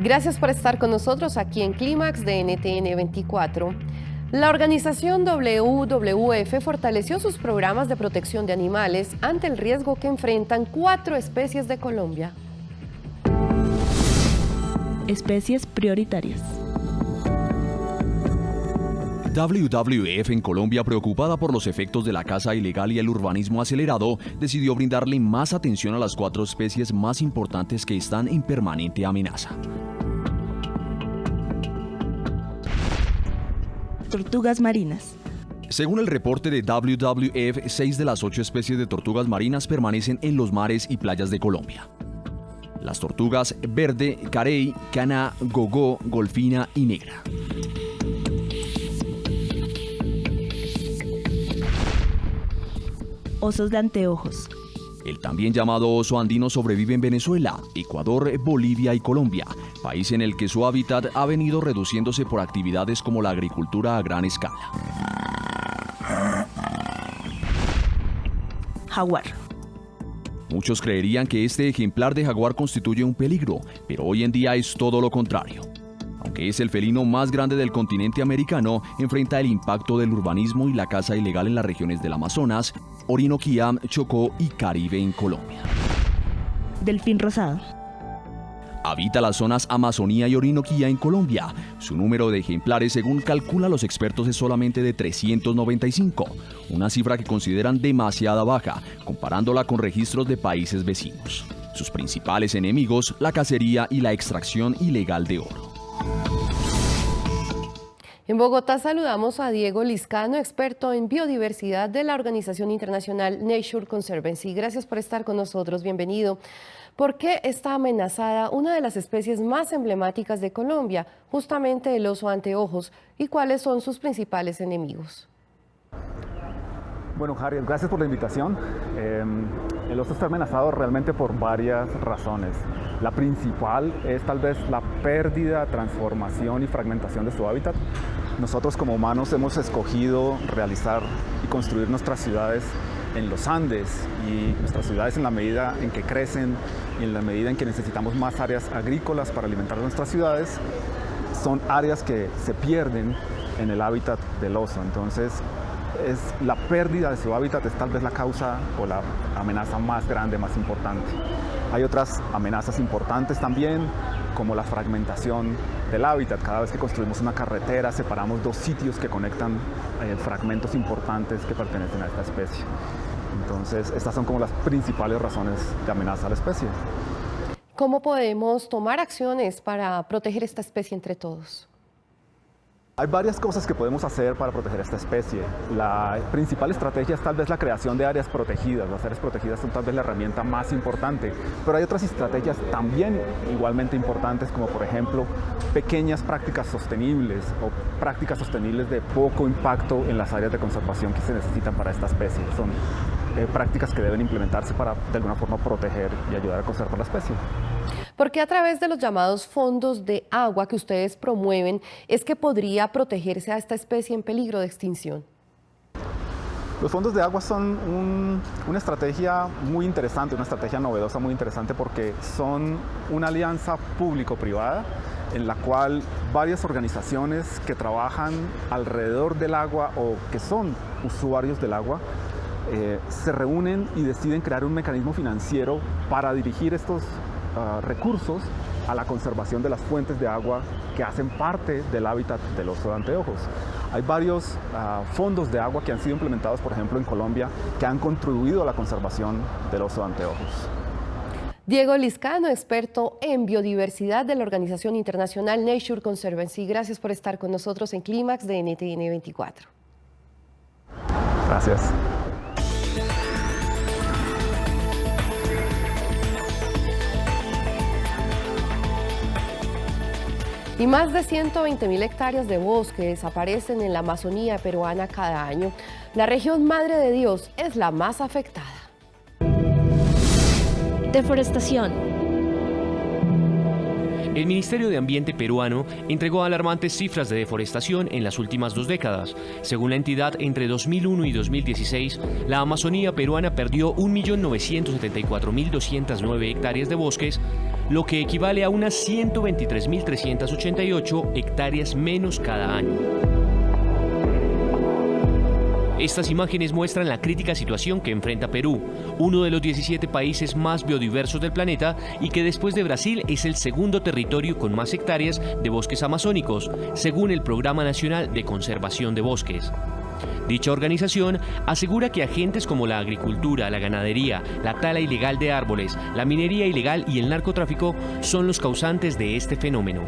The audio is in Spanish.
Gracias por estar con nosotros aquí en Clímax de NTN 24. La organización WWF fortaleció sus programas de protección de animales ante el riesgo que enfrentan 4 especies de Colombia. Especies prioritarias. WWF en Colombia, preocupada por los efectos de la caza ilegal y el urbanismo acelerado, decidió brindarle más atención a las 4 especies más importantes que están en permanente amenaza. Tortugas marinas. Según el reporte de WWF, 6 de las 8 especies de tortugas marinas permanecen en los mares y playas de Colombia. Las tortugas verde, carey, cana, gogó, golfina y negra. Osos de anteojos. El también llamado oso andino sobrevive en Venezuela, Ecuador, Bolivia y Colombia, país en el que su hábitat ha venido reduciéndose por actividades como la agricultura a gran escala. Jaguar. Muchos creerían que este ejemplar de jaguar constituye un peligro, pero hoy en día es todo lo contrario. Aunque es el felino más grande del continente americano, enfrenta el impacto del urbanismo y la caza ilegal en las regiones del Amazonas, Orinoquía, Chocó y Caribe en Colombia. Delfín rosado. Habita las zonas Amazonía y Orinoquía en Colombia. Su número de ejemplares, según calculan los expertos, es solamente de 395, una cifra que consideran demasiado baja, comparándola con registros de países vecinos. Sus principales enemigos, la cacería y la extracción ilegal de oro. En Bogotá saludamos a Diego Liscano, experto en biodiversidad de la organización internacional Nature Conservancy. Gracias por estar con nosotros, bienvenido. ¿Por qué está amenazada una de las especies más emblemáticas de Colombia, justamente el oso anteojos, y cuáles son sus principales enemigos? Bueno, Harriet, gracias por la invitación. El oso está amenazado realmente por varias razones. La principal es tal vez la pérdida, transformación y fragmentación de su hábitat. Nosotros como humanos hemos escogido realizar y construir nuestras ciudades en los Andes, y nuestras ciudades, en la medida en que crecen y en la medida en que necesitamos más áreas agrícolas para alimentar nuestras ciudades, son áreas que se pierden en el hábitat del oso. Entonces, la pérdida de su hábitat es tal vez la causa o la amenaza más grande, más importante. Hay otras amenazas importantes también, como la fragmentación del hábitat. Cada vez que construimos una carretera, separamos 2 sitios que conectan fragmentos importantes que pertenecen a esta especie. Entonces, estas son como las principales razones de amenaza a la especie. ¿Cómo podemos tomar acciones para proteger esta especie entre todos? Hay varias cosas que podemos hacer para proteger esta especie. La principal estrategia es tal vez la creación de áreas protegidas. Las áreas protegidas son tal vez la herramienta más importante, pero hay otras estrategias también igualmente importantes, como por ejemplo pequeñas prácticas sostenibles o prácticas sostenibles de poco impacto en las áreas de conservación que se necesitan para esta especie. Son prácticas que deben implementarse para de alguna forma proteger y ayudar a conservar la especie. Porque a través de los llamados fondos de agua que ustedes promueven es que podría protegerse a esta especie en peligro de extinción. Los fondos de agua son una estrategia muy interesante, una estrategia novedosa muy interesante, porque son una alianza público-privada en la cual varias organizaciones que trabajan alrededor del agua o que son usuarios del agua se reúnen y deciden crear un mecanismo financiero para dirigir estos recursos a la conservación de las fuentes de agua que hacen parte del hábitat del oso de anteojos. Hay varios fondos de agua que han sido implementados, por ejemplo, en Colombia, que han contribuido a la conservación del oso de anteojos. Diego Liscano, experto en biodiversidad de la organización internacional Nature Conservancy. Gracias por estar con nosotros en Clímax de NTN 24. Gracias. Y más de 120.000 hectáreas de bosque desaparecen en la Amazonía peruana cada año. La región Madre de Dios es la más afectada. Deforestación. El Ministerio de Ambiente peruano entregó alarmantes cifras de deforestación en las últimas 2 décadas. Según la entidad, entre 2001 y 2016, la Amazonía peruana perdió 1.974.209 hectáreas de bosques, lo que equivale a unas 123.388 hectáreas menos cada año. Estas imágenes muestran la crítica situación que enfrenta Perú, uno de los 17 países más biodiversos del planeta y que después de Brasil es el segundo territorio con más hectáreas de bosques amazónicos, según el Programa Nacional de Conservación de Bosques. Dicha organización asegura que agentes como la agricultura, la ganadería, la tala ilegal de árboles, la minería ilegal y el narcotráfico son los causantes de este fenómeno.